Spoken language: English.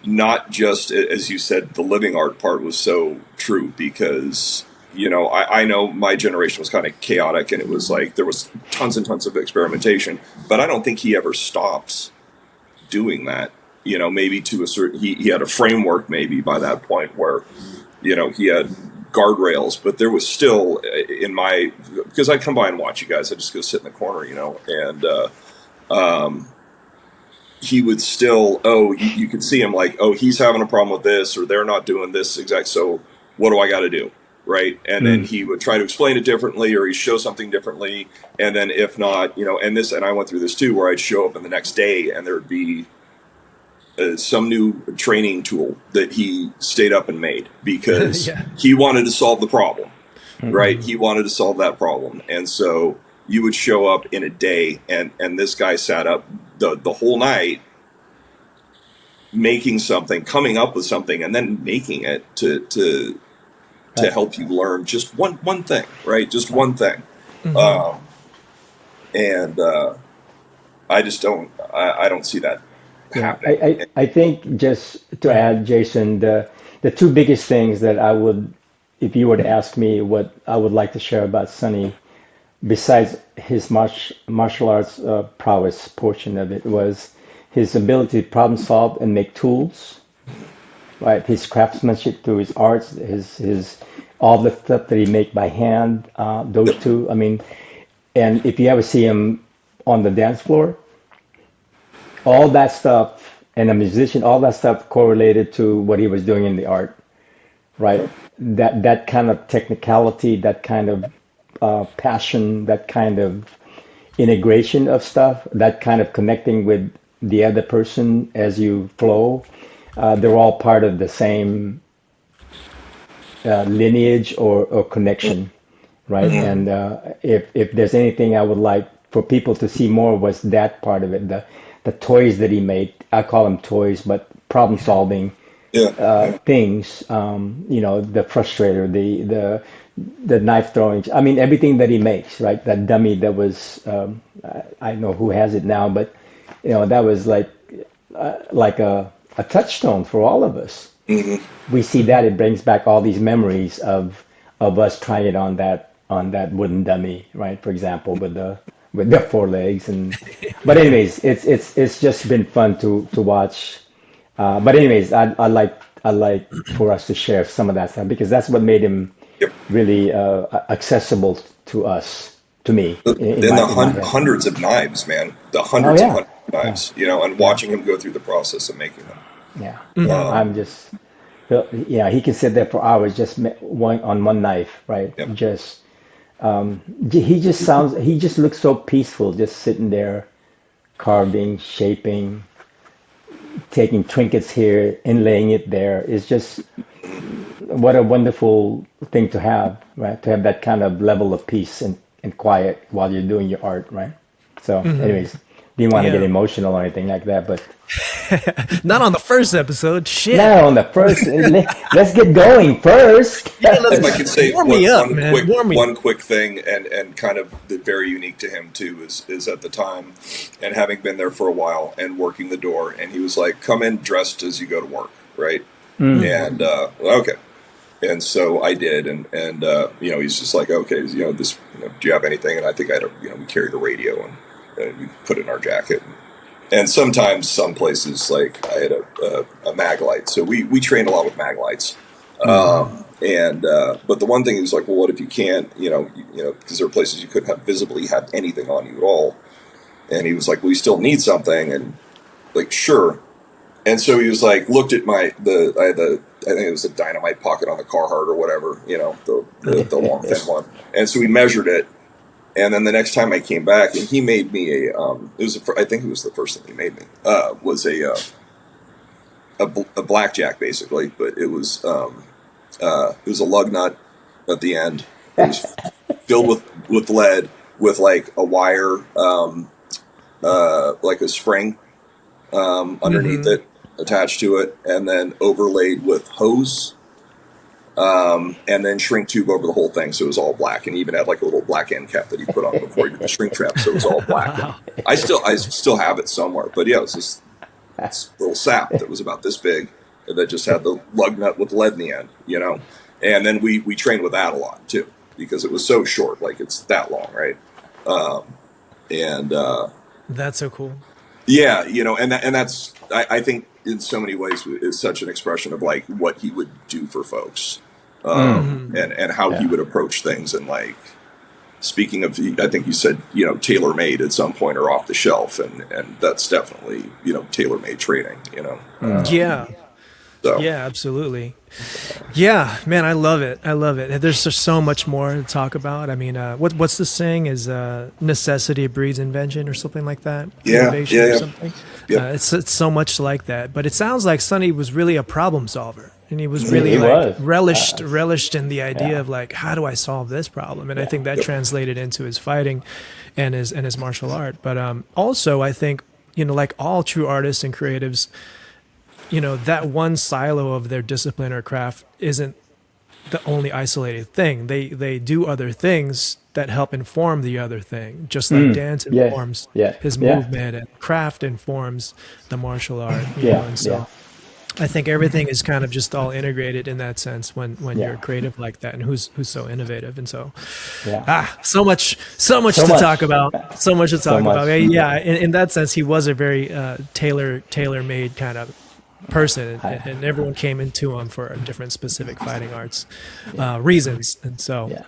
not just, as you said, the living art part was so true because, I know my generation was kind of chaotic and it was like there was tons and tons of experimentation, but I don't think he ever stops doing that. Maybe to a certain, he had a framework maybe by that point where, he had guardrails, but there was still because I come by and watch you guys, I just go sit in the corner, and he would still, you could see him like, he's having a problem with this, or they're not doing this exact, so what do I got to do? Right. And then he would try to explain it differently, or he'd show something differently. And then if not, and I went through this too, where I'd show up in the next day and there'd be some new training tool that he stayed up and made because he wanted to solve the problem, right? He wanted to solve that problem. And so you would show up in a day and this guy sat up the whole night making something, coming up with something, and then making it to help you learn just one thing, right? Just one thing. I just don't see that happening. I think just to add, Jason, the two biggest things that I would, if you were to ask me what I would like to share about Sonny, besides his martial arts prowess portion of it, was his ability to problem solve and make tools, right? His craftsmanship through his arts, his all the stuff that he make by hand, those two. I mean, and if you ever see him on the dance floor, all that stuff, and a musician, all that stuff correlated to what he was doing in the art, right? That kind of technicality, that kind of passion, that kind of integration of stuff, that kind of connecting with the other person as you flow, they're all part of the same lineage or connection, right? And if there's anything I would like for people to see more was that part of it, the toys that he made. I call them toys, but problem solving things. The frustrator, the knife throwing. I mean, everything that he makes, right? That dummy that was, I don't know who has it now, but that was like a touchstone for all of us. We see that it brings back all these memories of us trying it on that wooden dummy, right? For example, with the four legs but anyways, it's just been fun to watch. But anyways, I like for us to share some of that stuff because that's what made him really accessible to us, to me. Hundreds of knives, man. The hundreds of knives, and watching him go through the process of making them. I'm just, he can sit there for hours just on one knife, right? Just, he just looks so peaceful, just sitting there, carving, shaping, taking trinkets here, inlaying it there. It's just, what a wonderful thing to have, right? To have that kind of level of peace and quiet while you're doing your art, right? So anyways, didn't want to get emotional or anything like that, but not on the first episode. Shit. Not on the first. Let's get going first. If I could say one quick thing, and kind of very unique to him too, is at the time, and having been there for a while and working the door, and he was like, "Come in dressed as you go to work," right? And okay, and so I did, and he's just like, "Okay, this, do you have anything?" And I think I had we carried a radio and we put it in our jacket. And sometimes, some places, like I had a mag light, so we trained a lot with mag lights. But the one thing is like, well, what if you can't, because there are places you couldn't visibly have anything on you at all. And he was like, well, you still need something, and like, sure. And so he was like, looked at I think it was a dynamite pocket on the Carhartt or whatever, the long thin one. And so we measured it. And then the next time I came back, and he made me I think it was the first thing he made me, was a blackjack basically, but it was a lug nut at the end. It was filled with lead with like a wire, like a spring underneath it, attached to it, and then overlaid with hose. And then shrink tube over the whole thing, so it was all black, and he even had like a little black end cap that he put on before he did the shrink trap, so it was all black. Wow. I still have it somewhere, but yeah, it was just this little sap that was about this big that just had the lug nut with lead in the end, And then we trained with that a lot too, because it was so short, like it's that long, right? That's so cool. Yeah, and that's I think in so many ways is such an expression of like what he would do for folks, and how he would approach things. And like, speaking of, I think you said tailor made at some point or off the shelf, and that's definitely tailor made training. Yeah. So. Yeah, absolutely. Yeah, man, I love it. There's just so much more to talk about. I mean, what's the saying? Is necessity breeds invention or something like that? Innovation or something. Yep. It's so much like that. But it sounds like Sonny was really a problem solver, and he was really relished in the idea of like, how do I solve this problem? And I think that translated into his fighting and his martial art. But also, I think like all true artists and creatives, that one silo of their discipline or craft isn't the only isolated thing. They do other things that help inform the other thing, just like dance informs his movement, and craft informs the martial art. And so I think everything is kind of just all integrated in that sense when you're creative like that, and who's so innovative. And so so much to talk about. So much to talk about. Yeah, in that sense, he was a very tailor-made kind of person, and everyone came into him for different specific fighting arts reasons. And so